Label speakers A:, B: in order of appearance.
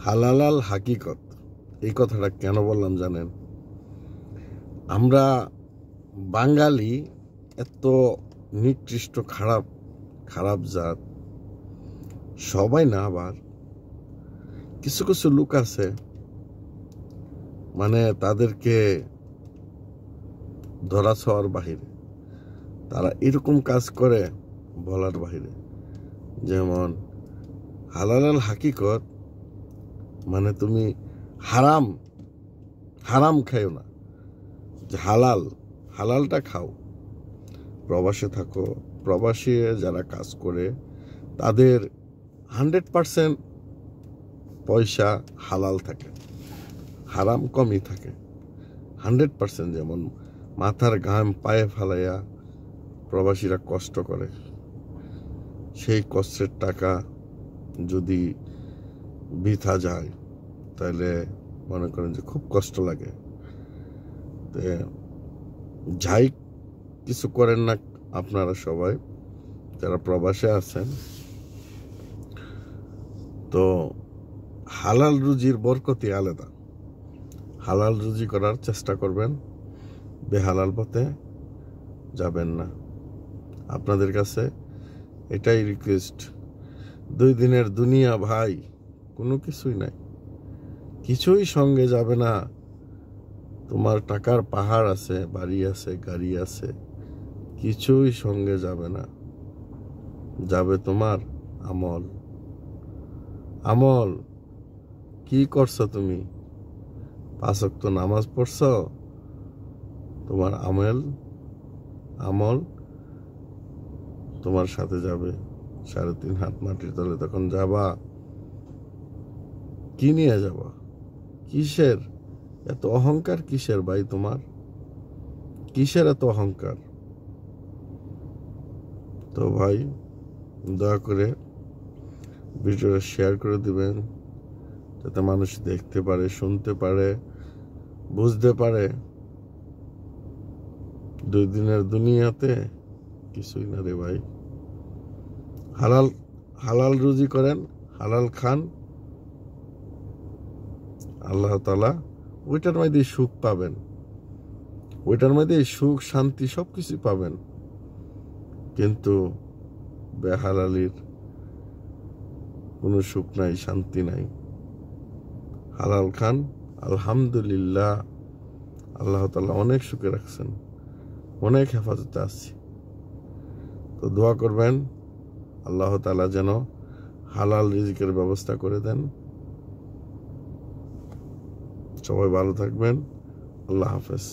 A: হালাল হাকিকত এই কথাটা কেন বললাম জানেন? আমরা বাঙালি এত নিকৃষ্ট খারাপ খারাপ জাত সবাই না, আবার কিছু কিছু লোক আছে মানে তাদেরকে ধরা ছোঁয়ার বাহিরে, তারা এরকম কাজ করে বলার বাহিরে। যেমন হালাল হাকিকত মানে তুমি হারাম হারাম খাইও না, যে হালালটা খাও। প্রবাসে থাকো, প্রবাসী যারা কাজ করে তাদের 100% পয়সা হালাল থাকে, হারাম কমই থাকে 100%। যেমন মাথার ঘাম পায়ে ফেলাইয়া প্রবাসীরা কষ্ট করে, সেই কষ্টের টাকা যদি বৃথা যায় তাহলে মনে করেন যে খুব কষ্ট লাগে। যাই কিছু করেন না আপনারা সবাই যারা প্রবাসে আছেন, তো হালাল রুজির বরকতই আলাদা। হালাল রুজি করার চেষ্টা করবেন, বেহালাল পথে যাবেন না। আপনাদের কাছে এটাই রিকোয়েস্ট। 2 দিনের দুনিয়া ভাই, কোনো কিছুই নাই, কিছুই সঙ্গে যাবে না। তোমার টাকার পাহাড় আছে, বাড়ি আছে, গাড়ি আছে, কিছুই সঙ্গে যাবে না। যাবে তোমার আমল। আমল কি করছো তুমি? 5 ওয়াক্ত নামাজ পড়ছো, তোমার আমল তোমার সাথে যাবে 3.5 হাত মাটির তলে। তখন যাবা, কি নিয়ে যাবা? কিসের এত অহংকার? কিসের ভাই তোমার? কিসের এত অহংকার? তো ভাই দয়া করে ভিডিওটা শেয়ার করে দিবেন, যাতে মানুষ দেখতে পারে, শুনতে পারে, বুঝতে পারে। 2 দিনের দুনিয়াতে কিছুই না রে ভাই। হালাল রুজি করেন, হালাল খান, আল্লাহ তাআলা ওইটার মধ্যে সুখ পাবেন, ওইটার মধ্যে সুখ শান্তি সবকিছু পাবেন। কিন্তু বেহালালির কোনো সুখ নাই, শান্তি নাই। হালাল খান, আলহামদুলিল্লাহ, আল্লাহ তাআলা অনেক সুখে রাখছেন, অনেক হেফাজতে আছি। তো দোয়া করবেন আল্লাহ তাআলা যেন হালাল রিজিকের ব্যবস্থা করে দেন। সবাই ভালো থাকবেন। আল্লাহ হাফেজ।